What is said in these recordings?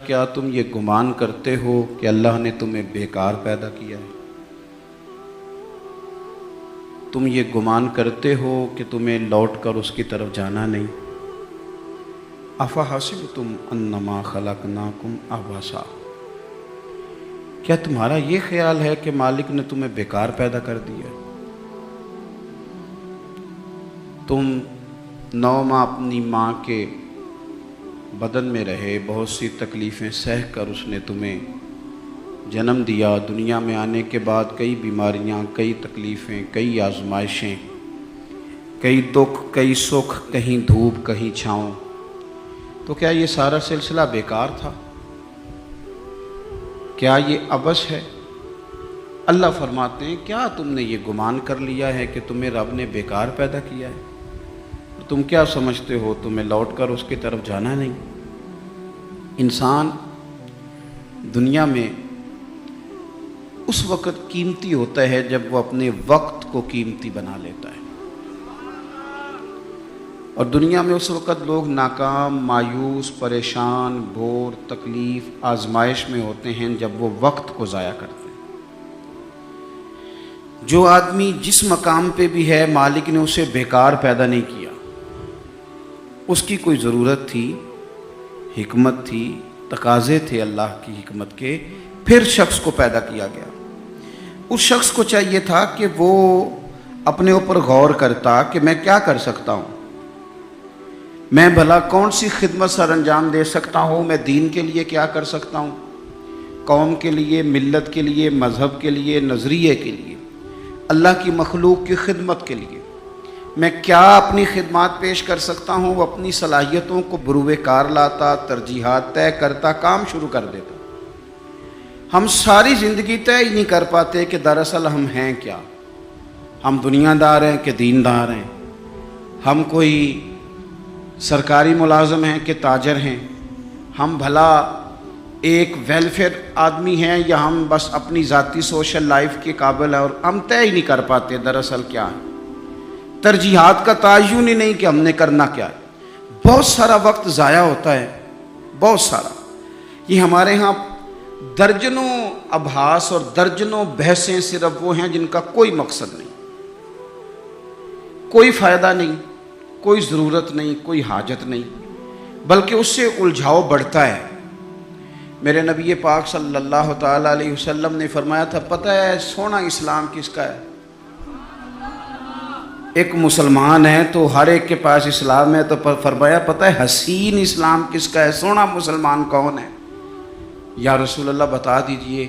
کیا تم یہ گمان کرتے ہو کہ اللہ نے تمہیں بیکار پیدا کیا ہے؟ تم یہ گمان کرتے ہو کہ تمہیں لوٹ کر اس کی طرف جانا نہیں؟ افحسبتم انما خلقناکم عبثا، کیا تمہارا یہ خیال ہے کہ مالک نے تمہیں بیکار پیدا کر دیا؟ تم 9 ماہ اپنی ماں کے بدن میں رہے، بہت سی تکلیفیں سہ کر اس نے تمہیں جنم دیا۔ دنیا میں آنے کے بعد کئی بیماریاں، کئی تکلیفیں، کئی آزمائشیں، کئی دکھ، کئی سکھ، کہیں دھوپ کہیں چھاؤں، تو کیا یہ سارا سلسلہ بیکار تھا؟ کیا یہ عبث ہے؟ اللہ فرماتے ہیں کیا تم نے یہ گمان کر لیا ہے کہ تمہیں رب نے بیکار پیدا کیا ہے؟ تم کیا سمجھتے ہو تمہیں لوٹ کر اس کی طرف جانا نہیں؟ انسان دنیا میں اس وقت قیمتی ہوتا ہے جب وہ اپنے وقت کو قیمتی بنا لیتا ہے، اور دنیا میں اس وقت لوگ ناکام، مایوس، پریشان، بور، تکلیف، آزمائش میں ہوتے ہیں جب وہ وقت کو ضائع کرتے ہیں۔ جو آدمی جس مقام پہ بھی ہے، مالک نے اسے بیکار پیدا نہیں کیا، اس کی کوئی ضرورت تھی، حکمت تھی، تقاضے تھے اللہ کی حکمت کے، پھر شخص کو پیدا کیا گیا۔ اس شخص کو چاہیے تھا کہ وہ اپنے اوپر غور کرتا کہ میں کیا کر سکتا ہوں، میں بھلا کون سی خدمت سر انجام دے سکتا ہوں، میں دین کے لیے کیا کر سکتا ہوں، قوم کے لیے، ملت کے لیے، مذہب کے لیے، نظریے کے لیے، اللہ کی مخلوق کی خدمت کے لیے میں کیا اپنی خدمات پیش کر سکتا ہوں۔ وہ اپنی صلاحیتوں کو بروئے کار لاتا، ترجیحات طے کرتا، کام شروع کر دیتا۔ ہم ساری زندگی طے ہی نہیں کر پاتے کہ دراصل ہم ہیں کیا، ہم دنیا دار ہیں کہ دین دار ہیں، ہم کوئی سرکاری ملازم ہیں کہ تاجر ہیں، ہم بھلا ایک ویلفیئر آدمی ہیں یا ہم بس اپنی ذاتی سوشل لائف کے قابل ہیں، اور ہم طے ہی نہیں کر پاتے دراصل کیا ہے۔ ترجیحات کا تعین ہی نہیں کہ ہم نے کرنا کیا ہے۔ بہت سارا وقت ضائع ہوتا ہے، بہت سارا۔ یہ ہمارے ہاں درجنوں ابحاث اور درجنوں بحثیں صرف وہ ہیں جن کا کوئی مقصد نہیں، کوئی فائدہ نہیں، کوئی ضرورت نہیں، کوئی حاجت نہیں، بلکہ اس سے الجھاؤ بڑھتا ہے۔ میرے نبی پاک صلی اللہ تعالیٰ علیہ وسلم نے فرمایا تھا، پتہ ہے سونا اسلام کس کا ہے؟ ایک مسلمان ہے تو ہر ایک کے پاس اسلام ہے، تو فرمایا پتہ ہے حسین اسلام کس کا ہے، سونا مسلمان کون ہے؟ یا رسول اللہ بتا دیجئے۔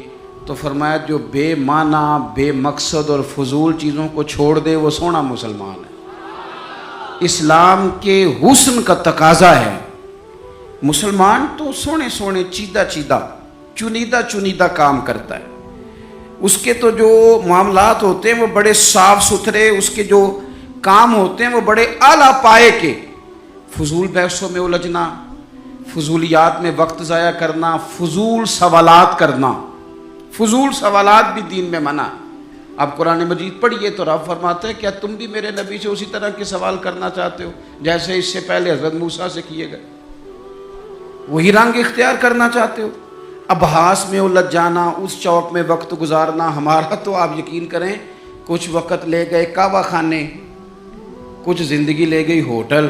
تو فرمایا جو بے معنی، بے مقصد اور فضول چیزوں کو چھوڑ دے وہ سونا مسلمان ہے۔ اسلام کے حسن کا تقاضا ہے۔ مسلمان تو سونے سونے، چیدہ چیدہ، چنیدہ چنیدہ کام کرتا ہے۔ اس کے تو جو معاملات ہوتے ہیں وہ بڑے صاف ستھرے، اس کے جو کام ہوتے ہیں وہ بڑے اعلیٰ پائے کے۔ فضول بحثوں میں الجھنا، فضولیات میں وقت ضائع کرنا، فضول سوالات کرنا، فضول سوالات بھی دین میں منع۔ اب قرآن مجید پڑھیے تو رب فرماتا ہے کیا تم بھی میرے نبی سے اسی طرح کے سوال کرنا چاہتے ہو جیسے اس سے پہلے حضرت موسیٰ سے کیے گئے؟ وہی رنگ اختیار کرنا چاہتے ہو؟ ابحاث میں الجھ جانا، اس چوک میں وقت گزارنا۔ ہمارا تو آپ یقین کریں کچھ وقت لے گئے کعبہ خانے، کچھ زندگی لے گئی ہوٹل،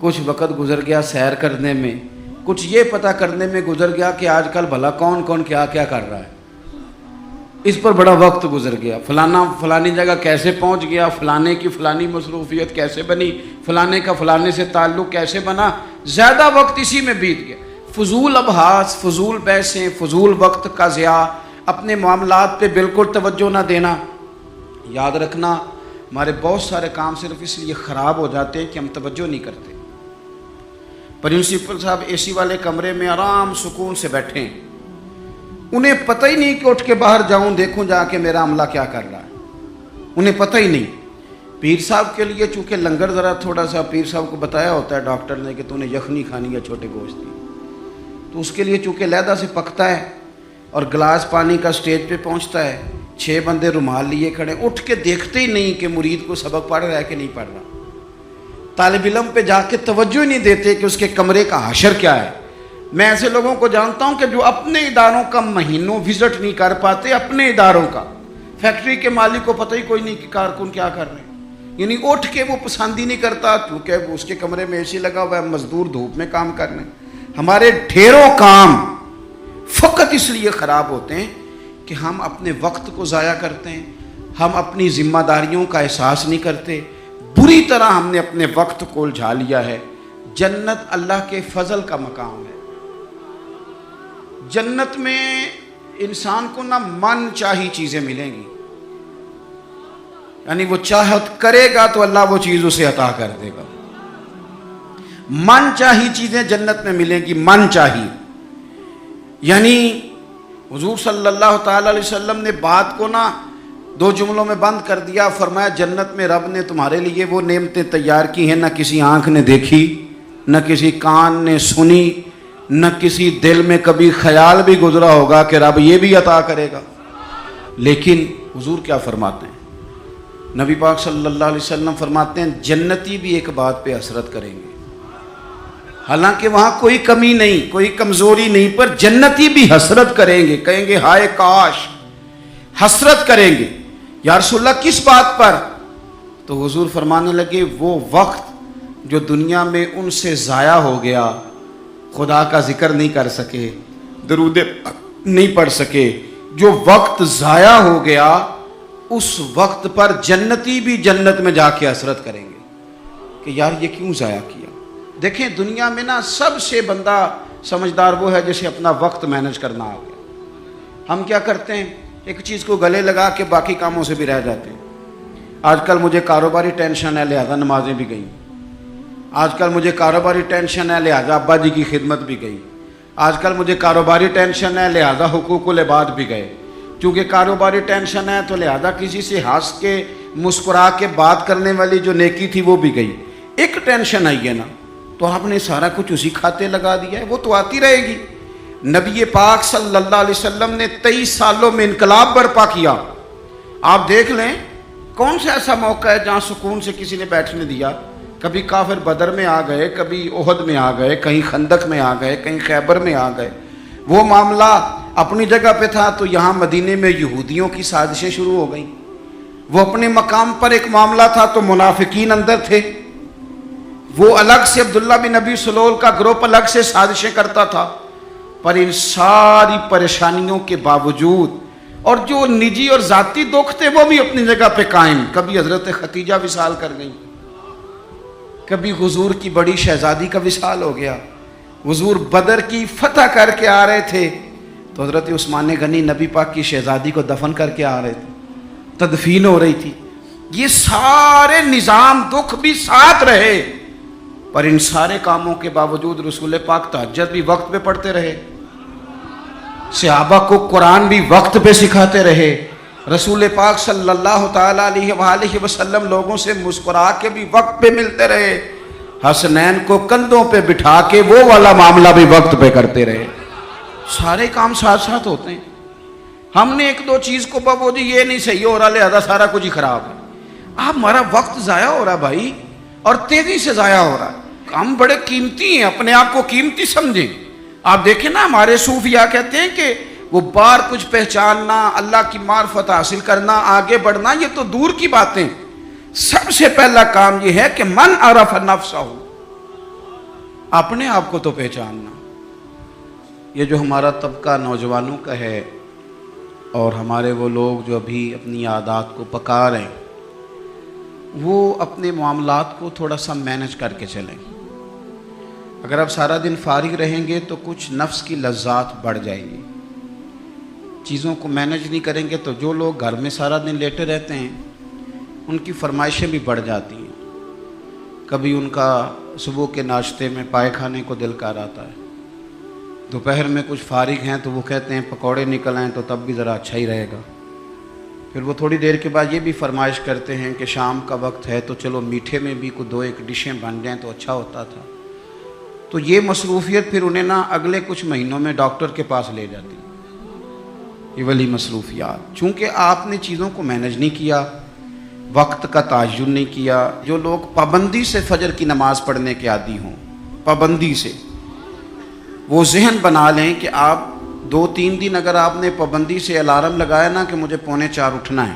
کچھ وقت گزر گیا سیر کرنے میں، کچھ یہ پتہ کرنے میں گزر گیا کہ آج کل بھلا کون کون کیا کیا کر رہا ہے، اس پر بڑا وقت گزر گیا۔ فلانا فلانی جگہ کیسے پہنچ گیا، فلانے کی فلانی مصروفیت کیسے بنی، فلانے کا فلانے سے تعلق کیسے بنا، زیادہ وقت اسی میں بیت گیا۔ فضول ابحاث، فضول بحثیں، فضول وقت کا ضیاع، اپنے معاملات پہ بالکل توجہ نہ دینا۔ یاد رکھنا ہمارے بہت سارے کام صرف اس لیے خراب ہو جاتے ہیں کہ ہم توجہ نہیں کرتے۔ پرنسپل صاحب اے سی والے کمرے میں آرام سکون سے بیٹھے ہیں، انہیں پتہ ہی نہیں کہ اٹھ کے باہر جاؤں دیکھوں جا کے میرا عملہ کیا کر رہا ہے، انہیں پتہ ہی نہیں۔ پیر صاحب کے لیے چونکہ لنگر ذرا تھوڑا سا پیر صاحب کو بتایا ہوتا ہے ڈاکٹر نے کہ تو نے یخنی کھانی ہے چھوٹے گوشت کی، تو اس کے لیے چونکہ علیحدہ سے پکتا ہے اور گلاس پانی کا سٹیج پہ پہنچتا ہے، 6 بندے رومال لیے کھڑے، اٹھ کے دیکھتے ہی نہیں کہ مرید کو سبق پڑھ رہا ہے کہ نہیں پڑھ رہا۔ طالب علم پہ جا کے توجہ ہی نہیں دیتے کہ اس کے کمرے کا حشر کیا ہے۔ میں ایسے لوگوں کو جانتا ہوں کہ جو اپنے اداروں کا مہینوں وزٹ نہیں کر پاتے، اپنے اداروں کا، فیکٹری کے مالک کو پتہ ہی کوئی نہیں کہ کارکن کیا کر رہے ہیں، یعنی اٹھ کے وہ پسند ہی نہیں کرتا کیونکہ اس کے کمرے میں اے سی لگا ہوا ہے، مزدور دھوپ میں کام کر رہے ہیں۔ ہمارے ڈھیروں کام فقط اس لیے خراب ہوتے ہیں کہ ہم اپنے وقت کو ضائع کرتے ہیں، ہم اپنی ذمہ داریوں کا احساس نہیں کرتے، بری طرح ہم نے اپنے وقت کو الجھا لیا ہے۔ جنت اللہ کے فضل کا مقام ہے۔ جنت میں انسان کو نہ من چاہی چیزیں ملیں گی، یعنی وہ چاہت کرے گا تو اللہ وہ چیز اسے عطا کر دے گا۔ من چاہی چیزیں جنت میں ملیں گی، من چاہی، یعنی حضور صلی اللہ تعالی علیہ وسلم نے بات کو نا 2 جملوں میں بند کر دیا، فرمایا جنت میں رب نے تمہارے لیے وہ نعمتیں تیار کی ہیں نہ کسی آنکھ نے دیکھی، نہ کسی کان نے سنی، نہ کسی دل میں کبھی خیال بھی گزرا ہوگا کہ رب یہ بھی عطا کرے گا۔ لیکن حضور کیا فرماتے ہیں؟ نبی پاک صلی اللہ علیہ وسلم فرماتے ہیں جنتی بھی ایک بات پہ حسرت کریں گے، حالانکہ وہاں کوئی کمی نہیں، کوئی کمزوری نہیں، پر جنتی بھی حسرت کریں گے، کہیں گے ہائے کاش، حسرت کریں گے۔ یا رسول اللہ کس بات پر؟ تو حضور فرمانے لگے وہ وقت جو دنیا میں ان سے ضائع ہو گیا، خدا کا ذکر نہیں کر سکے، درود نہیں پڑھ سکے، جو وقت ضائع ہو گیا، اس وقت پر جنتی بھی جنت میں جا کے حسرت کریں گے کہ یار یہ کیوں ضائع کیا۔ دیکھیں دنیا میں نا سب سے بندہ سمجھدار وہ ہے جسے اپنا وقت مینج کرنا آ گیا۔ ہم کیا کرتے ہیں، ایک چیز کو گلے لگا کے باقی کاموں سے بھی رہ جاتے ہیں۔ آج کل مجھے کاروباری ٹینشن ہے لہذا نمازیں بھی گئیں، آج کل مجھے کاروباری ٹینشن ہے لہذا ابا جی کی خدمت بھی گئی، آج کل مجھے کاروباری ٹینشن ہے لہذا حقوق العباد بھی گئے، چونکہ کاروباری ٹینشن ہے تو لہذا کسی سے ہنس کے مسکرا کے بات کرنے والی جو نیکی تھی وہ بھی گئی۔ ایک ٹینشن آئی ہے نا تو آپ نے سارا کچھ اسی کھاتے لگا دیا ہے، وہ تو آتی رہے گی۔ نبی پاک صلی اللہ علیہ وسلم نے 23 سالوں میں انقلاب برپا کیا۔ آپ دیکھ لیں کون سا ایسا موقع ہے جہاں سکون سے کسی نے بیٹھنے دیا؟ کبھی کافر بدر میں آ گئے، کبھی احد میں آ گئے، کہیں خندق میں آ گئے، کہیں خیبر میں آ گئے۔ وہ معاملہ اپنی جگہ پہ تھا تو یہاں مدینے میں یہودیوں کی سازشیں شروع ہو گئیں۔ وہ اپنے مقام پر ایک معاملہ تھا تو منافقین اندر تھے، وہ الگ سے عبداللہ بن ابی سلول کا گروپ الگ سے سازشیں کرتا تھا۔ پر ان ساری پریشانیوں کے باوجود اور جو نجی اور ذاتی دکھ تھے وہ بھی اپنی جگہ پہ قائم۔ کبھی حضرت خدیجہ وصال کر گئیں، کبھی حضور کی بڑی شہزادی کا وصال ہو گیا، حضور بدر کی فتح کر کے آ رہے تھے تو حضرت عثمان غنی نبی پاک کی شہزادی کو دفن کر کے آ رہے تھے، تدفین ہو رہی تھی۔ یہ سارے نظام دکھ بھی ساتھ رہے، پر ان سارے کاموں کے باوجود رسول پاک تہجد بھی وقت پہ پڑھتے رہے، صحابہ کو قرآن بھی وقت پہ سکھاتے رہے، رسول پاک صلی اللہ تعالیٰ علیہ وآلہ وسلم لوگوں سے مسکرا کے بھی وقت پہ ملتے رہے، حسنین کو کندھوں پہ بٹھا کے وہ والا معاملہ بھی وقت پہ کرتے رہے۔ سارے کام ساتھ ساتھ ہوتے ہیں۔ ہم نے ایک دو چیز کو بابو جی یہ نہیں صحیح ہو رہا لہذا سارا کچھ ہی خراب ہے۔ آپ ہمارا وقت ضائع ہو رہا بھائی، اور تیزی سے ضائع ہو رہا ہے۔ ہم بڑے قیمتی ہیں، اپنے آپ کو قیمتی سمجھیں۔ آپ دیکھیں نا ہمارے صوفیاء کہتے ہیں کہ وہ بار کچھ پہچاننا، اللہ کی معرفت حاصل کرنا، آگے بڑھنا یہ تو دور کی باتیں، سب سے پہلا کام یہ ہے کہ من عرف نفسہ، اپنے آپ کو تو پہچاننا۔ یہ جو ہمارا طبقہ نوجوانوں کا ہے اور ہمارے وہ لوگ جو ابھی اپنی عادات کو پکا رہے ہیں، وہ اپنے معاملات کو تھوڑا سا مینج کر کے چلیں۔ اگر آپ سارا دن فارغ رہیں گے تو کچھ نفس کی لذات بڑھ جائیں گی، چیزوں کو مینج نہیں کریں گے تو جو لوگ گھر میں سارا دن لیٹے رہتے ہیں ان کی فرمائشیں بھی بڑھ جاتی ہیں۔ کبھی ان کا صبح کے ناشتے میں پائے کھانے کو دل کر آتا ہے، دوپہر میں کچھ فارغ ہیں تو وہ کہتے ہیں پکوڑے نکل آئیں تو تب بھی ذرا اچھا ہی رہے گا۔ پھر وہ تھوڑی دیر کے بعد یہ بھی فرمائش کرتے ہیں کہ شام کا وقت ہے تو چلو میٹھے میں بھی کوئی 2-1 ڈشیں بن جائیں تو اچھا ہوتا تھا۔ تو یہ مصروفیت پھر انہیں نا اگلے کچھ مہینوں میں ڈاکٹر کے پاس لے جاتی، یہ والی مصروفیات، چونکہ آپ نے چیزوں کو مینج نہیں کیا، وقت کا تعین نہیں کیا۔ جو لوگ پابندی سے فجر کی نماز پڑھنے کے عادی ہوں، پابندی سے، وہ ذہن بنا لیں کہ آپ 2-3 دن اگر آپ نے پابندی سے الارم لگایا نا کہ مجھے 3:45 اٹھنا ہے،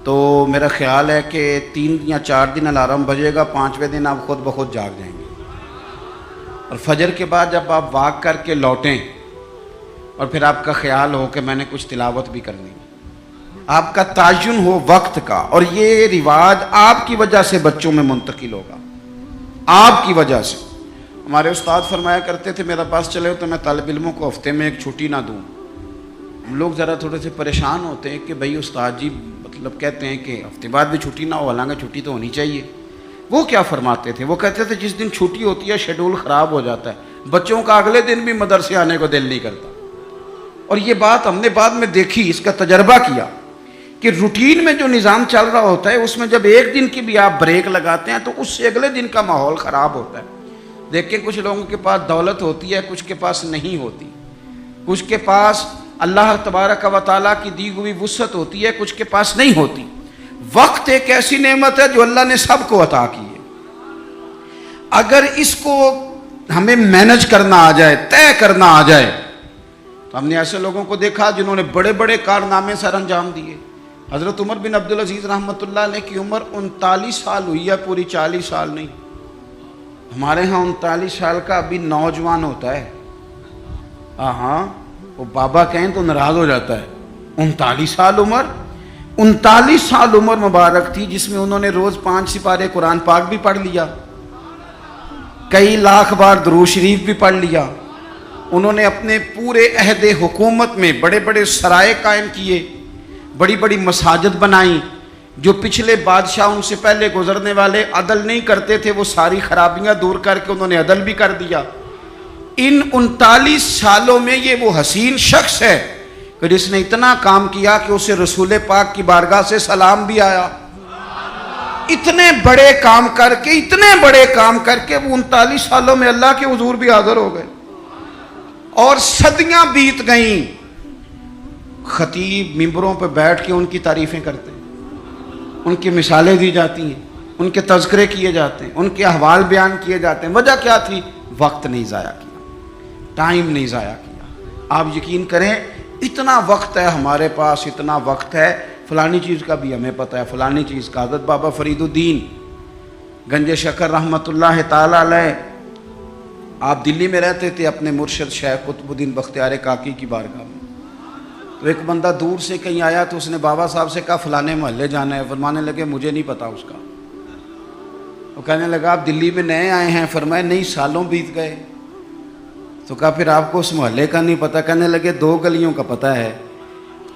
تو میرا خیال ہے کہ 3 یا 4 دن الارم بجے گا، 5ویں دن آپ خود بخود جاگ جائیں گے۔ اور فجر کے بعد جب آپ واک کر کے لوٹیں اور پھر آپ کا خیال ہو کہ میں نے کچھ تلاوت بھی کرنی ہے، آپ کا تعین ہو وقت کا، اور یہ رواج آپ کی وجہ سے بچوں میں منتقل ہوگا، آپ کی وجہ سے۔ ہمارے استاد فرمایا کرتے تھے میرا پاس چلے ہو تو میں طالب علموں کو ہفتے میں ایک چھٹی نہ دوں۔ ہم لوگ ذرا تھوڑے سے پریشان ہوتے ہیں کہ بھئی استاد جی مطلب کہتے ہیں کہ ہفتے بعد بھی چھٹی نہ ہو، حالانکہ چھٹی تو ہونی چاہیے۔ وہ کیا فرماتے تھے؟ وہ کہتے تھے جس دن چھٹی ہوتی ہے شیڈول خراب ہو جاتا ہے، بچوں کا اگلے دن بھی مدرسے آنے کو دل نہیں کرتا۔ اور یہ بات ہم نے بعد میں دیکھی، اس کا تجربہ کیا کہ روٹین میں جو نظام چل رہا ہوتا ہے اس میں جب ایک دن کی بھی آپ بریک لگاتے ہیں تو اس سے اگلے دن کا ماحول خراب ہوتا ہے۔ دیکھیں کچھ لوگوں کے پاس دولت ہوتی ہے، کچھ کے پاس نہیں ہوتی، کچھ کے پاس اللہ تبارک و تعالیٰ کی دی ہوئی وسعت ہوتی ہے، کچھ کے پاس نہیں ہوتی۔ وقت ایک ایسی نعمت ہے جو اللہ نے سب کو عطا کی ہے، اگر اس کو ہمیں مینج کرنا آ جائے، طے کرنا آ جائے، تو ہم نے ایسے لوگوں کو دیکھا جنہوں نے بڑے بڑے کارنامے سر انجام دیے۔ حضرت عمر بن عبدالعزیز رحمۃ اللہ علیہ کی عمر 39 سال ہوئی ہے، پوری 40 سال نہیں۔ ہمارے ہاں 39 سال کا ابھی نوجوان ہوتا ہے، ہاں وہ بابا کہیں تو ناراض ہو جاتا ہے۔ 39 سال عمر، 39 سال عمر مبارک تھی جس میں انہوں نے روز 5 سپارے قرآن پاک بھی پڑھ لیا، کئی لاکھ بار درود شریف بھی پڑھ لیا۔ انہوں نے اپنے پورے عہد حکومت میں بڑے بڑے سرائے قائم کیے، بڑی بڑی مساجد بنائیں، جو پچھلے بادشاہ ان سے پہلے گزرنے والے عدل نہیں کرتے تھے وہ ساری خرابیاں دور کر کے انہوں نے عدل بھی کر دیا۔ ان 39 سالوں میں یہ وہ حسین شخص ہے کہ جس نے اتنا کام کیا کہ اسے رسول پاک کی بارگاہ سے سلام بھی آیا۔ اتنے بڑے کام کر کے، اتنے بڑے کام کر کے وہ 39 سالوں میں اللہ کے حضور بھی حاضر ہو گئے، اور صدیاں بیت گئیں۔ خطیب ممبروں پہ بیٹھ کے ان کی تعریفیں کرتے ہیں، ان کی مثالیں دی جاتی ہیں، ان کے تذکرے کیے جاتے ہیں، ان کے احوال بیان کیے جاتے ہیں۔ وجہ کیا تھی؟ وقت نہیں ضائع کیا، ٹائم نہیں ضائع کیا۔ آپ یقین کریں اتنا وقت ہے ہمارے پاس، اتنا وقت ہے، فلانی چیز کا بھی ہمیں پتہ ہے، فلانی چیز کا۔ حضرت بابا فرید الدین گنج شکر رحمۃ اللہ تعالی علیہ، آپ دلی میں رہتے تھے اپنے مرشد شیخ قطب الدین بختیار کاکی کی بارگاہ میں۔ تو ایک بندہ دور سے کہیں آیا تو اس نے بابا صاحب سے کہا فلانے محلے جانا ہے۔ فرمانے لگے مجھے نہیں پتا اس کا۔ وہ کہنے لگا آپ دلی میں نئے آئے ہیں؟ فرمایا نہیں، سالوں بیت گئے۔ تو کہا پھر آپ کو اس محلے کا نہیں پتا؟ کہنے لگے 2 گلیوں کا پتہ ہے،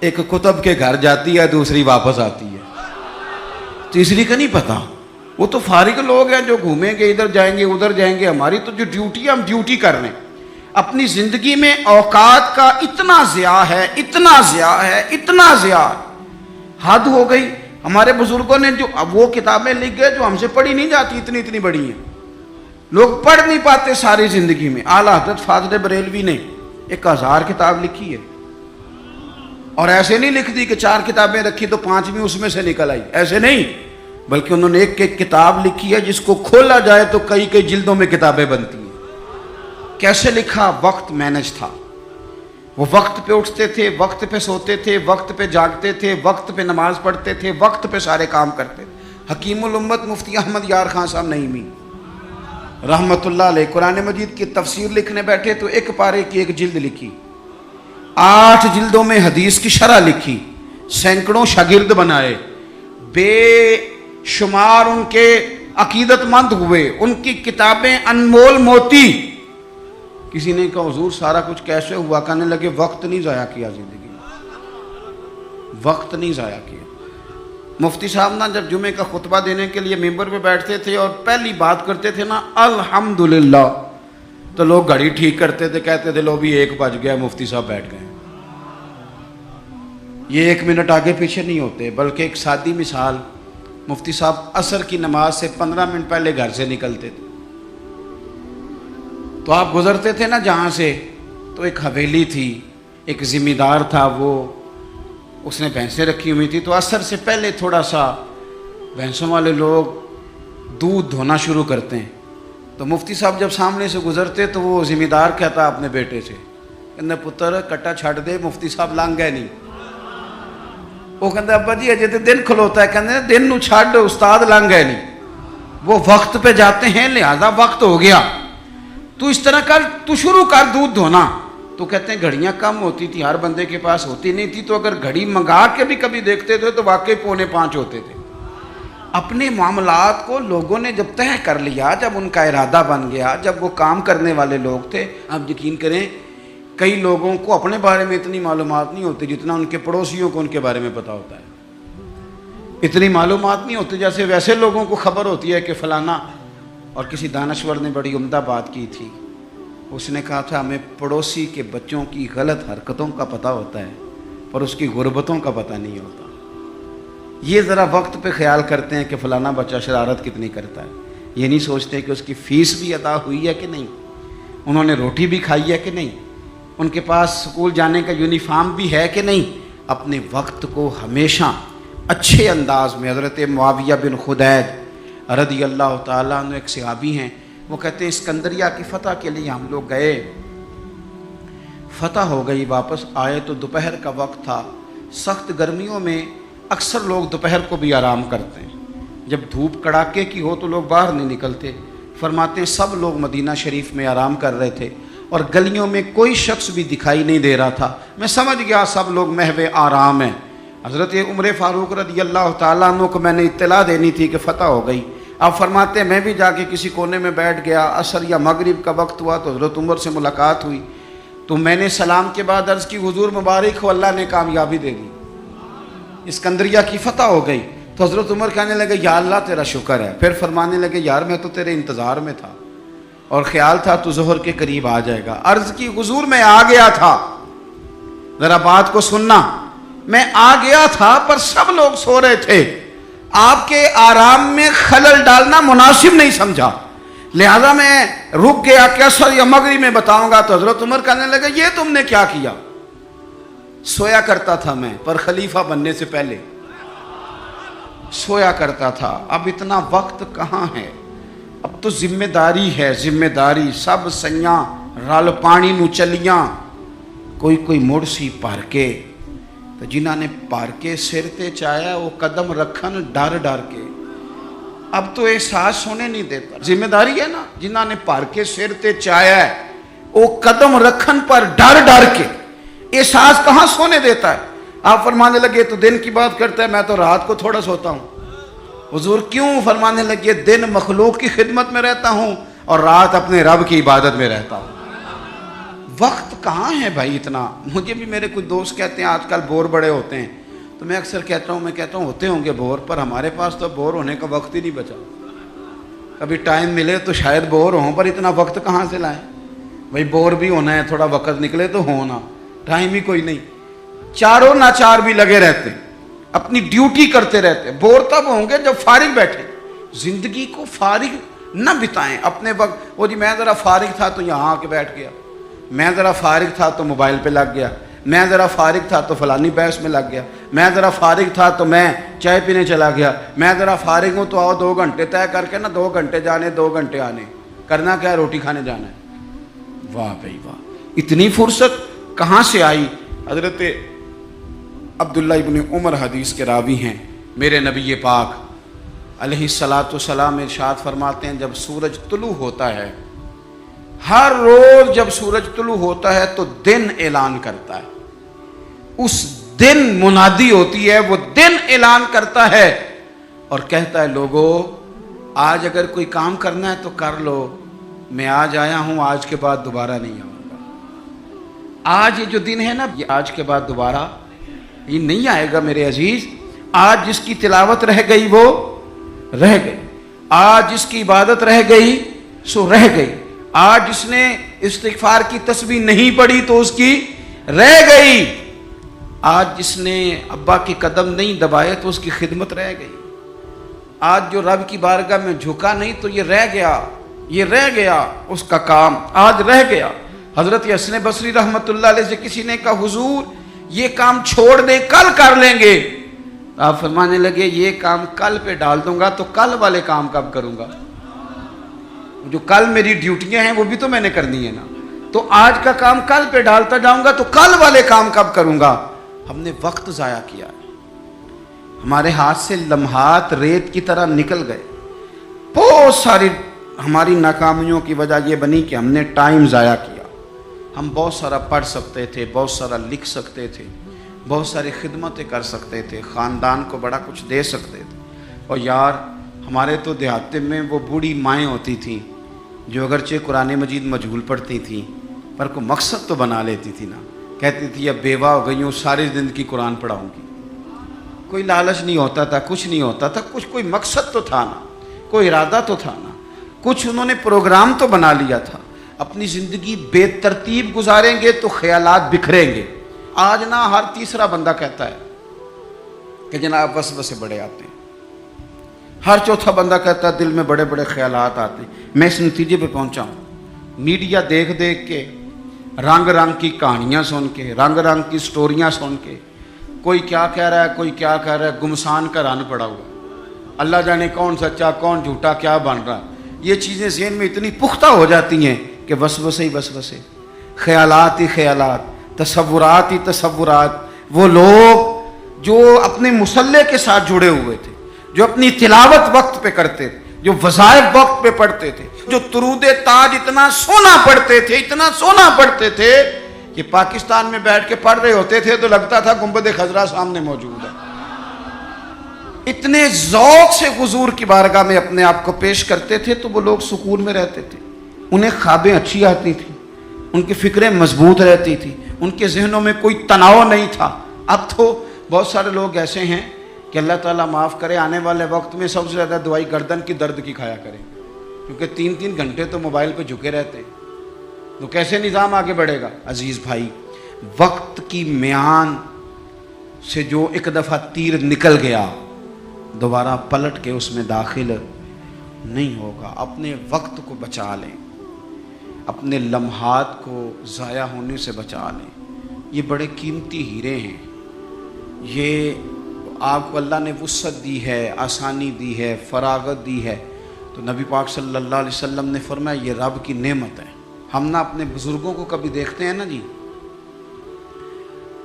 ایک کتب کے گھر جاتی ہے، دوسری واپس آتی ہے، تیسری کا نہیں پتا۔ وہ تو فارغ لوگ ہیں جو گھومیں گے، ادھر جائیں گے ادھر جائیں گے، ہماری تو جو ڈیوٹی ہے ہم ڈیوٹی کر رہے ہیں۔ اپنی زندگی میں اوقات کا اتنا ضیاع ہے، اتنا ضیاع ہے، اتنا ضیاع، حد ہو گئی۔ ہمارے بزرگوں نے جو اب وہ کتابیں لکھ گئے جو ہم سے پڑھی نہیں جاتی، اتنی بڑی ہیں، لوگ پڑھ نہیں پاتے ساری زندگی میں۔ اعلیٰ حضرت فاضل بریلوی نے 1000 کتاب لکھی ہے، اور ایسے نہیں لکھ دی کہ 4 کتابیں رکھی تو 5ویں اس میں سے نکل آئی، ایسے نہیں، بلکہ انہوں نے ایک کتاب لکھی ہے جس کو کھولا جائے تو کئی جلدوں میں کتابیں بنتی ہیں۔ کیسے لکھا؟ وقت مینج تھا، وہ وقت پہ اٹھتے تھے، وقت پہ سوتے تھے، وقت پہ جاگتے تھے، وقت پہ نماز پڑھتے تھے، وقت پہ سارے کام کرتے تھے۔ حکیم الامت مفتی احمد یار خان صاحب نعیمی رحمۃ اللہ علیہ قرآن مجید کی تفسیر لکھنے بیٹھے تو 1 پارے کی 1 جلد لکھی، 8 جلدوں میں حدیث کی شرح لکھی، سینکڑوں شاگرد بنائے، بے شمار ان کے عقیدت مند ہوئے، ان کی کتابیں انمول موتی۔ کسی نے کہا حضور سارا کچھ کیسے ہوا؟ کہنے لگے وقت نہیں ضائع کیا زندگی میں، وقت نہیں ضائع کیا۔ مفتی صاحب نا جب جمعے کا خطبہ دینے کے لیے ممبر پہ بیٹھتے تھے اور پہلی بات کرتے تھے نا الحمدللہ، تو لوگ گھڑی ٹھیک کرتے تھے، کہتے تھے لو بھی 1 بج گیا، مفتی صاحب بیٹھ گئے۔ یہ 1 منٹ آگے پیچھے نہیں ہوتے، بلکہ ایک سادی مثال، مفتی صاحب عصر کی نماز سے 15 منٹ پہلے گھر سے نکلتے تھے، تو آپ گزرتے تھے نا جہاں سے، تو ایک حویلی تھی، ایک ذمہ دار تھا، وہ اس نے بھینسیں رکھی ہوئی تھی، تو عصر سے پہلے تھوڑا سا بھینسوں والے لوگ دودھ دھونا شروع کرتے ہیں، تو مفتی صاحب جب سامنے سے گزرتے تو وہ ذمہ دار کہتا اپنے بیٹے سے کہ پتر کٹا چھڑ دے, مفتی صاحب لنگ گئے نہیں. وہ کہتا ابا جی اجے تو دن کھلوتا ہے. کہتے دن نو چھڑ استاد لنگ گئے نہیں, وہ وقت پہ جاتے ہیں لہذا وقت ہو گیا. تو اس طرح کر, تو شروع کر دودھ دھونا. تو کہتے ہیں گھڑیاں کم ہوتی تھی, ہر بندے کے پاس ہوتی نہیں تھی, تو اگر گھڑی منگا کے بھی کبھی دیکھتے تھے تو واقعی 4:45 ہوتے تھے. اپنے معاملات کو لوگوں نے جب طے کر لیا, جب ان کا ارادہ بن گیا, جب وہ کام کرنے والے لوگ تھے. آپ یقین کریں کئی لوگوں کو اپنے بارے میں اتنی معلومات نہیں ہوتی جتنا ان کے پڑوسیوں کو ان کے بارے میں پتہ ہوتا ہے. اتنی معلومات نہیں ہوتی جیسے ویسے لوگوں کو خبر ہوتی ہے کہ فلانا. اور کسی دانشور نے بڑی عمدہ بات کی تھی, اس نے کہا تھا ہمیں پڑوسی کے بچوں کی غلط حرکتوں کا پتہ ہوتا ہے پر اس کی غربتوں کا پتہ نہیں ہوتا. یہ ذرا وقت پہ خیال کرتے ہیں کہ فلانا بچہ شرارت کتنی کرتا ہے, یہ نہیں سوچتے کہ اس کی فیس بھی ادا ہوئی ہے کہ نہیں, انہوں نے روٹی بھی کھائی ہے کہ نہیں, ان کے پاس سکول جانے کا یونیفارم بھی ہے کہ نہیں. اپنے وقت کو ہمیشہ اچھے انداز میں. حضرت معاویہ بن خدید رضی اللہ تعالیٰ عنہ ایک صحابی ہیں, وہ کہتے ہیں اسکندریہ کی فتح کے لیے ہم لوگ گئے, فتح ہو گئی, واپس آئے تو دوپہر کا وقت تھا. سخت گرمیوں میں اکثر لوگ دوپہر کو بھی آرام کرتے ہیں, جب دھوپ کڑاکے کی ہو تو لوگ باہر نہیں نکلتے. فرماتے ہیں سب لوگ مدینہ شریف میں آرام کر رہے تھے اور گلیوں میں کوئی شخص بھی دکھائی نہیں دے رہا تھا. میں سمجھ گیا سب لوگ محو آرام ہیں. حضرت عمر فاروق رضی اللہ تعالیٰ عنہ کو میں نے اطلاع دینی تھی کہ فتح ہو گئی. آپ فرماتے ہیں میں بھی جا کے کسی کونے میں بیٹھ گیا. عصر یا مغرب کا وقت ہوا تو حضرت عمر سے ملاقات ہوئی, تو میں نے سلام کے بعد عرض کی حضور مبارک ہو, اللہ نے کامیابی دے دی, اسکندریہ کی فتح ہو گئی. تو حضرت عمر کہنے لگے یا اللہ تیرا شکر ہے. پھر فرمانے لگے یار میں تو تیرے انتظار میں تھا اور خیال تھا تو ظہر کے قریب آ جائے گا. عرض کی حضور میں آ گیا تھا, ذرا بات کو سننا, میں آ گیا تھا پر سب لوگ سو رہے تھے, آپ کے آرام میں خلل ڈالنا مناسب نہیں سمجھا, لہذا میں رک گیا کہ عصر یا مغرب میں بتاؤں گا. تو حضرت عمر کہنے لگے یہ تم نے کیا کیا؟ سویا کرتا تھا میں, پر خلیفہ بننے سے پہلے سویا کرتا تھا. اب اتنا وقت کہاں ہے, اب تو ذمہ داری ہے, ذمہ داری. سب سیاں رل پانی نو چلیاں, کوئی مڑ سی پار کے, تو جنہاں نے پار کے سر تے چایا وہ قدم رکھن ڈر ڈر کے. اب تو احساس ہونے نہیں دیتا. ذمہ داری ہے نا, جنہاں نے پار کے سر تے چایا ہے وہ قدم رکھن پر ڈر ڈر کے, احساس کہاں سونے دیتا ہے. آپ فرمانے لگے تو دن کی بات کرتا ہے, میں تو رات کو تھوڑا سوتا ہوں. حضور کیوں؟ فرمانے لگے دن مخلوق کی خدمت میں رہتا ہوں اور رات اپنے رب کی عبادت میں رہتا ہوں. وقت کہاں ہے بھائی اتنا. مجھے بھی میرے کچھ دوست کہتے ہیں آج کل بور بڑے ہوتے ہیں, تو میں اکثر کہتا ہوں ہوتے ہوں گے بور, پر ہمارے پاس تو بور ہونے کا وقت ہی نہیں بچا. کبھی ٹائم ملے تو شاید بور ہوں, پر اتنا وقت کہاں سے لائیں بھائی. بور بھی ہونا ہے, تھوڑا وقت نکلے تو ہونا, ٹائم ہی کوئی نہیں. چاروں ناچار بھی لگے رہتے, اپنی ڈیوٹی کرتے رہتے. بور تب ہوں گے جب فارغ بیٹھے. زندگی کو فارغ نہ بتائیں اپنے وقت. وہ جی میں ذرا فارغ تھا تو یہاں آ کے بیٹھ گیا, میں ذرا فارغ تھا تو موبائل پہ لگ گیا, میں ذرا فارغ تھا تو فلانی بحث میں لگ گیا, میں ذرا فارغ تھا تو میں چائے پینے چلا گیا, میں ذرا فارغ ہوں تو آؤ 2 گھنٹے طے کر کے نا, 2 گھنٹے جانے 2 گھنٹے آنے, کرنا کیا ہے, روٹی کھانے جانا ہے. واہ بھائی واہ, اتنی فرصت کہاں سے آئی. حضرت عبداللہ ابن عمر حدیث کے راوی ہیں. میرے نبی پاک علیہ الصلاۃ والسلام ارشاد فرماتے ہیں جب سورج طلوع ہوتا ہے, ہر روز جب سورج طلوع ہوتا ہے تو دن اعلان کرتا ہے. اس دن منادی ہوتی ہے, وہ دن اعلان کرتا ہے اور کہتا ہے لوگو آج اگر کوئی کام کرنا ہے تو کر لو, میں آج آیا ہوں, آج کے بعد دوبارہ نہیں آؤں گا. آج یہ جو دن ہے نا, یہ آج کے بعد دوبارہ یہ نہیں آئے گا میرے عزیز. آج جس کی تلاوت رہ گئی وہ رہ گئی, آج جس کی عبادت رہ گئی سو رہ گئی, آج جس نے استغفار کی تسبیح نہیں پڑھی تو اس کی رہ گئی, آج جس نے ابا کی قدم نہیں دبائے تو اس کی خدمت رہ گئی, آج جو رب کی بارگاہ میں جھکا نہیں تو یہ رہ گیا, یہ رہ گیا, اس کا کام آج رہ گیا. حضرت حسن بصری رحمۃ اللہ علیہ سے کسی نے کہا حضور یہ کام چھوڑ دیں کل کر لیں گے. آپ فرمانے لگے یہ کام کل پہ ڈال دوں گا تو کل والے کام کب کروں گا. جو کل میری ڈیوٹیاں ہیں وہ بھی تو میں نے کرنی ہے نا. تو آج کا کام کل پہ ڈالتا جاؤں گا تو کل والے کام کب کروں گا؟ ہم نے وقت ضائع کیا ہے. ہمارے ہاتھ سے لمحات ریت کی طرح نکل گئے. بہت ساری ہماری ناکامیوں کی وجہ یہ بنی کہ ہم نے ٹائم ضائع کیا. ہم بہت سارا پڑھ سکتے تھے، بہت سارا لکھ سکتے تھے، بہت ساری خدمتیں کر سکتے تھے، خاندان کو بڑا کچھ دے سکتے تھے. اور یار ہمارے تو دیہات میں وہ بوڑھی مائیں ہوتی تھیں جو اگرچہ قرآن مجید مجہول پڑھتی تھیں پر کوئی مقصد تو بنا لیتی تھی نا. کہتی تھی اب بیوہ ہو گئی ہوں، ساری زندگی قرآن پڑھاؤں گی. کوئی لالچ نہیں ہوتا تھا، کچھ نہیں ہوتا تھا، کوئی مقصد تو تھا نا، کوئی ارادہ تو تھا نا، کچھ انہوں نے پروگرام تو بنا لیا تھا. اپنی زندگی بے ترتیب گزاریں گے تو خیالات بکھریں گے. آج نا ہر تیسرا بندہ کہتا ہے کہ جناب وسوسے بڑے آتے ہیں. ہر چوتھا بندہ کہتا ہے دل میں بڑے بڑے خیالات آتے ہیں. میں اس نتیجے پہ پہنچا ہوں میڈیا دیکھ دیکھ کے، رنگ رنگ کی کہانیاں سن کے، رنگ رنگ کی سٹوریاں سن کے، کوئی کیا کہہ رہا ہے، کوئی کیا کہہ رہا ہے، گمسان کا رن پڑا ہوا. اللہ جانے کون سچا کون جھوٹا کیا بن رہا. یہ چیزیں ذہن میں اتنی پختہ ہو جاتی ہیں کہ وسوسے ہی وسوسے، خیالات ہی خیالات، تصورات ہی تصورات. وہ لوگ جو اپنے مصلح کے ساتھ جڑے ہوئے تھے، جو اپنی تلاوت وقت پہ کرتے تھے، جو وظائف وقت پہ پڑھتے تھے، جو درود تاج اتنا سونا پڑھتے تھے، اتنا سونا پڑھتے تھے کہ پاکستان میں بیٹھ کے پڑھ رہے ہوتے تھے تو لگتا تھا گنبد خضرا سامنے موجود ہے. اتنے ذوق سے حضور کی بارگاہ میں اپنے آپ کو پیش کرتے تھے تو وہ لوگ سکون میں رہتے تھے. انہیں خوابیں اچھی آتی تھیں، ان کی فکریں مضبوط رہتی تھی، ان کے ذہنوں میں کوئی تناؤ نہیں تھا. اب تو بہت سارے لوگ ایسے ہیں کہ اللہ تعالیٰ معاف کرے، آنے والے وقت میں سب سے زیادہ دوائی گردن کی درد کی کھایا کریں، کیونکہ 3 گھنٹے تو موبائل پہ جھکے رہتے ہیں. تو کیسے نظام آگے بڑھے گا؟ عزیز بھائی، وقت کی میان سے جو ایک دفعہ تیر نکل گیا دوبارہ پلٹ کے اس میں داخل نہیں ہوگا. اپنے وقت کو بچا لیں، اپنے لمحات کو ضائع ہونے سے بچا لیں. یہ بڑے قیمتی ہیرے ہیں. یہ آپ کو اللہ نے وسعت دی ہے، آسانی دی ہے، فراغت دی ہے. تو نبی پاک صلی اللہ علیہ وسلم نے فرمایا یہ رب کی نعمت ہے. ہم نا اپنے بزرگوں کو کبھی دیکھتے ہیں نا جی،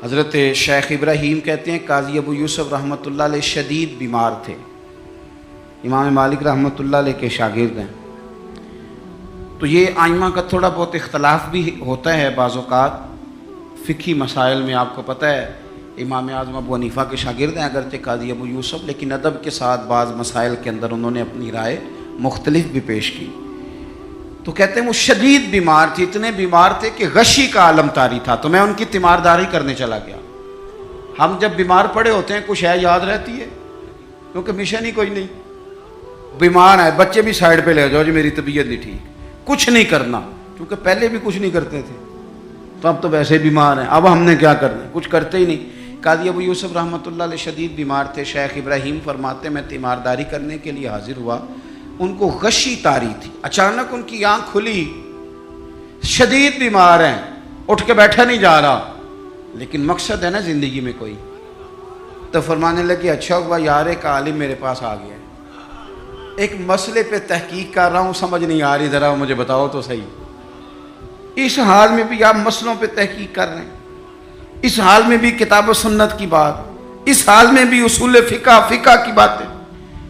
حضرت شیخ ابراہیم کہتے ہیں قاضی ابو یوسف رحمۃ اللہ علیہ شدید بیمار تھے، امام مالک رحمۃ اللہ علیہ کے شاگرد ہیں. تو یہ آئمہ کا تھوڑا بہت اختلاف بھی ہوتا ہے بعض اوقات فقہی مسائل میں. آپ کو پتہ ہے امام اعظم ابو حنیفہ کے شاگرد ہیں اگرچہ قاضی ابو یوسف، لیکن ادب کے ساتھ بعض مسائل کے اندر انہوں نے اپنی رائے مختلف بھی پیش کی. تو کہتے ہیں وہ شدید بیمار تھے، اتنے بیمار تھے کہ غشی کا عالم طاری تھا. تو میں ان کی تیمارداری کرنے چلا گیا. ہم جب بیمار پڑے ہوتے ہیں کچھ ہے یاد رہتی ہے، کیونکہ مشن ہی کوئی نہیں. بیمار ہے بچے بھی سائڈ پہ لے جاؤ جی میری طبیعت نہیں ٹھیک، کچھ نہیں کرنا، کیونکہ پہلے بھی کچھ نہیں کرتے تھے تو اب تو ویسے بیمار ہیں. اب ہم نے کیا کرنا، کچھ کرتے ہی نہیں. قاضی ابو یوسف رحمۃ اللہ علیہ شدید بیمار تھے. شیخ ابراہیم فرماتے میں تیمارداری کرنے کے لیے حاضر ہوا. ان کو غشی طاری تھی، اچانک ان کی آنکھ کھلی، شدید بیمار ہیں، اٹھ کے بیٹھا نہیں جا رہا، لیکن مقصد ہے نا زندگی میں کوئی. تو فرمانے لگے اچھا ہوا یار ایک عالم میرے پاس آ گیا ہے، ایک مسئلے پہ تحقیق کر رہا ہوں، سمجھ نہیں آ رہی، ذرا مجھے بتاؤ تو صحیح. اس حال میں بھی آپ مسئلوں پہ تحقیق کر رہے ہیں، اس حال میں بھی کتاب و سنت کی بات، اس حال میں بھی اصول فقہ کی باتیں.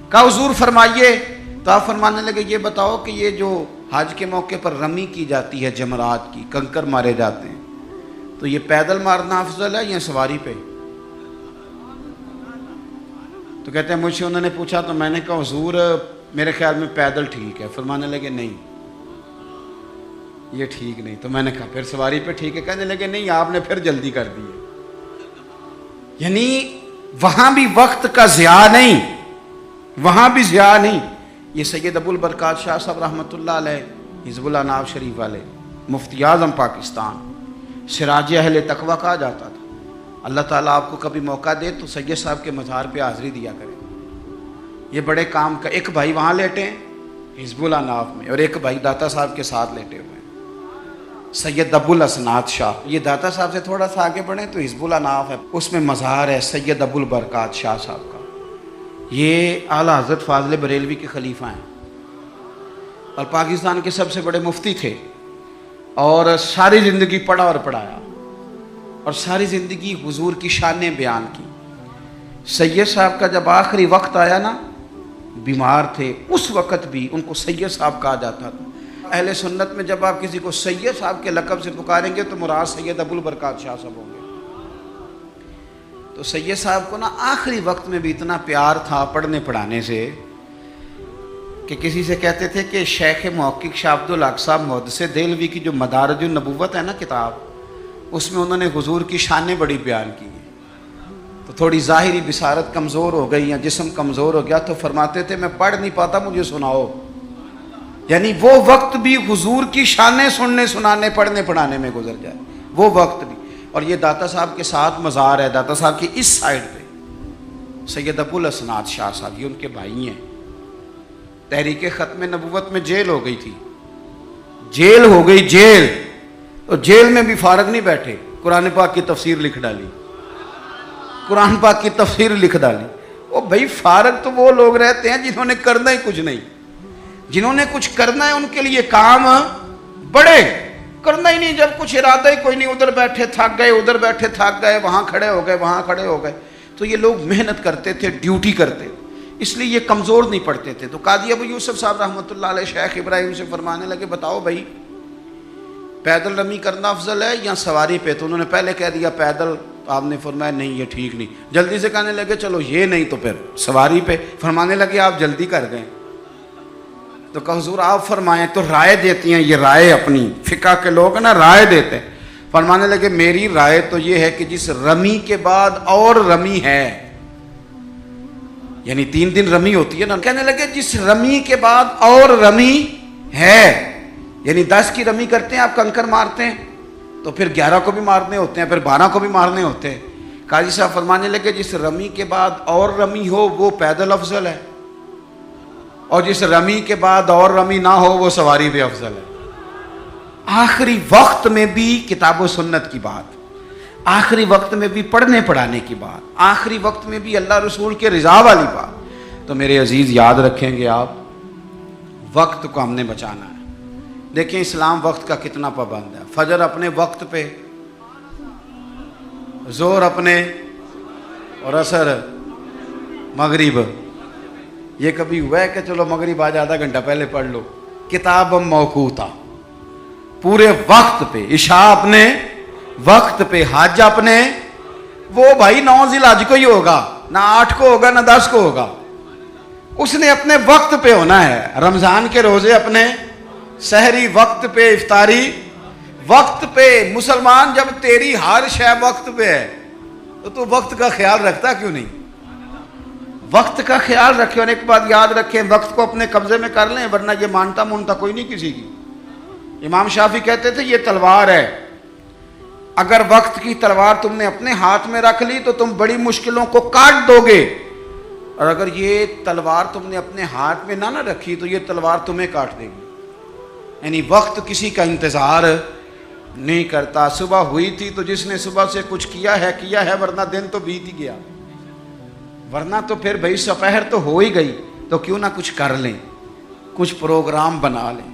کہا حضور فرمائیے. تو آپ فرمانے لگے یہ بتاؤ کہ یہ جو حج کے موقع پر رمی کی جاتی ہے، جمرات کی، کنکر مارے جاتے ہیں، تو یہ پیدل مارنا افضل ہے یا سواری پہ؟ تو کہتے ہیں مجھ سے انہوں نے پوچھا تو میں نے کہا حضور میرے خیال میں پیدل ٹھیک ہے. فرمانے لگے نہیں یہ ٹھیک نہیں. تو میں نے کہا پھر سواری پہ ٹھیک ہے. کہنے لگے نہیں آپ نے پھر جلدی کر دی ہے. یعنی وہاں بھی وقت کا ضیاع نہیں، وہاں بھی ضیاع نہیں. یہ سید ابو البرکات شاہ صاحب رحمۃ اللہ علیہ، حزب اللہ ناو شریف والے، مفتی اعظم پاکستان، سراج اہل تقویٰ کہا جاتا تھا. اللہ تعالیٰ آپ کو کبھی موقع دے تو سید صاحب کے مزار پہ حاضری دیا کریں. یہ بڑے کام کا، ایک بھائی وہاں لیٹے ہیں حزب اللہ ناو میں اور ایک بھائی داتا صاحب کے ساتھ لیٹے ہوئے ہیں، سید ابو الاسناد شاہ. یہ داتا صاحب سے تھوڑا سا آگے بڑھیں تو حزب اللہ ناو ہے، اس میں مزار ہے سید ابو البرکات شاہ صاحب کا. یہ اعلیٰ حضرت فاضل بریلوی کے خلیفہ ہیں. اور پاکستان کے سب سے بڑے مفتی تھے اور ساری زندگی پڑھا اور پڑھایا اور ساری زندگی حضور کی شانیں بیان کی۔ سید صاحب کا جب آخری وقت آیا نا، بیمار تھے، اس وقت بھی ان کو سید صاحب کہا جاتا تھا۔ اہل سنت میں جب آپ کسی کو سید صاحب کے لقب سے پکاریں گے تو مراد سید ابو البرکات شاہ صاحب ہوں گے۔ تو سید صاحب کو نا آخری وقت میں بھی اتنا پیار تھا پڑھنے پڑھانے سے کہ کسی سے کہتے تھے کہ شیخ محقق شاہ عبد الحق صاحب محدث دہلوی کی جو مدارج النبوت ہے نا کتاب، اس میں انہوں نے حضور کی شانیں بڑی بیان کی ہیں۔ تو تھوڑی ظاہری بصارت کمزور ہو گئی یا جسم کمزور ہو گیا تو فرماتے تھے میں پڑھ نہیں پاتا، مجھے سناؤ۔ یعنی وہ وقت بھی حضور کی شانیں سننے سنانے پڑھنے پڑھانے میں گزر جائے، وہ وقت بھی۔ اور یہ داتا صاحب کے ساتھ مزار ہے، داتا صاحب کی اس سائڈ پہ سید ابو الاسناد شاہ صاحب، یہ ان کے بھائی ہیں۔ تحریک ختم نبوت میں جیل ہو گئی تھی، جیل ہو گئی جیل، تو جیل میں بھی فارغ نہیں بیٹھے، قرآن پاک کی تفسیر لکھ ڈالی، قرآن پاک کی تفسیر لکھ ڈالی۔ وہ بھائی فارغ تو وہ لوگ رہتے ہیں جنہوں نے کرنا ہی کچھ نہیں، جنہوں نے کچھ کرنا ہے ان کے لیے کام بڑے، کرنا ہی نہیں جب کچھ ارادہ ہی کوئی نہیں، ادھر بیٹھے تھک گئے، ادھر بیٹھے تھک گئے، وہاں کھڑے ہو گئے، وہاں کھڑے ہو گئے۔ تو یہ لوگ محنت کرتے تھے، ڈیوٹی کرتے، اس لیے یہ کمزور نہیں پڑتے تھے۔ تو قاضی ابو یوسف صاحب رحمۃ اللہ علیہ شیخ ابراہیم سے فرمانے لگے بتاؤ بھائی پیدل رمی کرنا افضل ہے یا سواری پہ؟ تو انہوں نے پہلے کہہ دیا پیدل، تو آپ نے فرمایا نہیں یہ ٹھیک نہیں۔ جلدی سے کہنے لگے چلو یہ نہیں تو پھر سواری پہ۔ فرمانے لگے آپ جلدی کر گئے، تو کہ حضور آپ فرمائیں، تو رائے دیتی ہیں، یہ رائے اپنی فقہ کے لوگ نا رائے دیتے ہیں۔ فرمانے لگے میری رائے تو یہ ہے کہ جس رمی کے بعد اور رمی ہے، یعنی 3 دن رمی ہوتی ہے نا، کہنے لگے جس رمی کے بعد اور رمی ہے، یعنی 10 کی رمی کرتے ہیں آپ کنکر مارتے ہیں تو پھر 11 کو بھی مارنے ہوتے ہیں، پھر 12 کو بھی مارنے ہوتے ہیں۔ قاضی صاحب فرمانے لگے جس رمی کے بعد اور رمی ہو وہ پیدل افضل ہے، اور جس رمی کے بعد اور رمی نہ ہو وہ سواری پہ افضل ہے۔ آخری وقت میں بھی کتاب و سنت کی بات، آخری وقت میں بھی پڑھنے پڑھانے کی بات، آخری وقت میں بھی اللہ رسول کے رضا والی بات۔ تو میرے عزیز یاد رکھیں گے آپ، وقت کو ہم نے بچانا ہے۔ دیکھیں اسلام وقت کا کتنا پابند ہے، فجر اپنے وقت پہ، ظہر اپنے، اور عصر مغرب۔ یہ کبھی ہوا ہے کہ چلو مغرب آج آدھا گھنٹہ پہلے پڑھ لو؟ کتاب موقوتا، پورے وقت پہ، عشاء اپنے وقت پہ، حج اپنے، وہ بھائی 9 ذی الحج کو ہی ہوگا، نہ 8 کو ہوگا نہ 10 کو ہوگا، اس نے اپنے وقت پہ ہونا ہے۔ رمضان کے روزے اپنے، سحری وقت پہ، افطاری وقت پہ۔ مسلمان جب تیری ہر شے وقت پہ ہے تو وقت کا خیال رکھتا کیوں نہیں؟ وقت کا خیال رکھیں۔ اور ایک بات یاد رکھیں، وقت کو اپنے قبضے میں کر لیں ورنہ یہ مانتا مونتا کوئی نہیں کسی کی۔ امام شافعی کہتے تھے یہ تلوار ہے، اگر وقت کی تلوار تم نے اپنے ہاتھ میں رکھ لی تو تم بڑی مشکلوں کو کاٹ دو گے، اور اگر یہ تلوار تم نے اپنے ہاتھ میں نہ رکھی تو یہ تلوار تمہیں کاٹ دے گی۔ یعنی وقت کسی کا انتظار نہیں کرتا۔ صبح ہوئی تھی تو جس نے صبح سے کچھ کیا ہے، ورنہ دن تو بیت ہی گیا، ورنہ تو پھر بھائی سپہر تو ہو ہی گئی، تو کیوں نہ کچھ کر لیں، کچھ پروگرام بنا لیں۔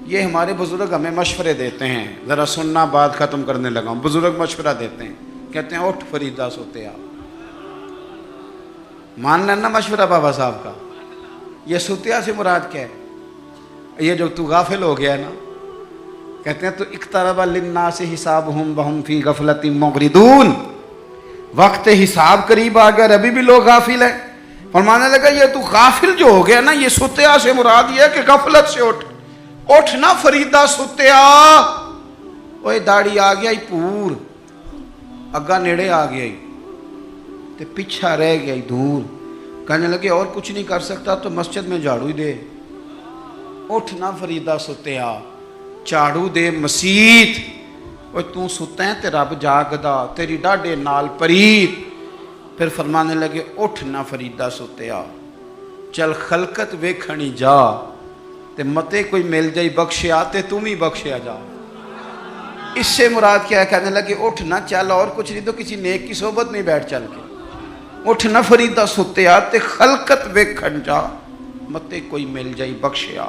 یہ ہمارے بزرگ ہمیں مشورے دیتے ہیں، ذرا سننا بات ختم کرنے لگا ہوں۔ بزرگ مشورہ دیتے ہیں، کہتے ہیں اٹھ فریدہ سوتے آپ، مان لینا مشورہ بابا صاحب کا۔ یہ سوتیا سے مراد کیا ہے؟ یہ جو تو غافل ہو گیا ہے نا، کہتے ہیں تو اقترب للناس حسابہم وہم فی غفلۃ معرضون، وقت حساب قریب آ گیا اور ابھی بھی لوگ غافل ہیں۔ فرمانے لگا یہ تو غافل جو ہو گیا نا، یہ سوتیا سے مراد یہ ہے کہ غفلت سے اٹھ نا فریدہ سوتیا۔ اوے داڑھی آ گیا ہی پور، اگا نیڑے آ گیا ہی تے پیچھا رہ گیا ہی دور۔ کہنے لگے اور کچھ نہیں کر سکتا تو مسجد میں جھاڑو ہی دے، اٹھ نا فریدہ سوتیا، جھاڑو دے مسیت۔ اوے تو ستا ہے تے رب جاگدا، تیری ڈاڈے نال پریت۔ پھر فرمانے لگے اٹھ نا فریدہ سوتیا، چل خلقت ویکھنی جا، تے متے کوئی مل جائی بخشیا تے تم ہی بخشیا جا۔ اس سے مراد کیا ہے؟ کہنے لگے اٹھ نہ چل، اور کچھ نہیں تو کسی نیک کی صحبت میں بیٹھ چل کے، اٹھ نہ فریدہ سوتیا تے خلقت ویکھن جا، متے کوئی مل جائی بخشیا۔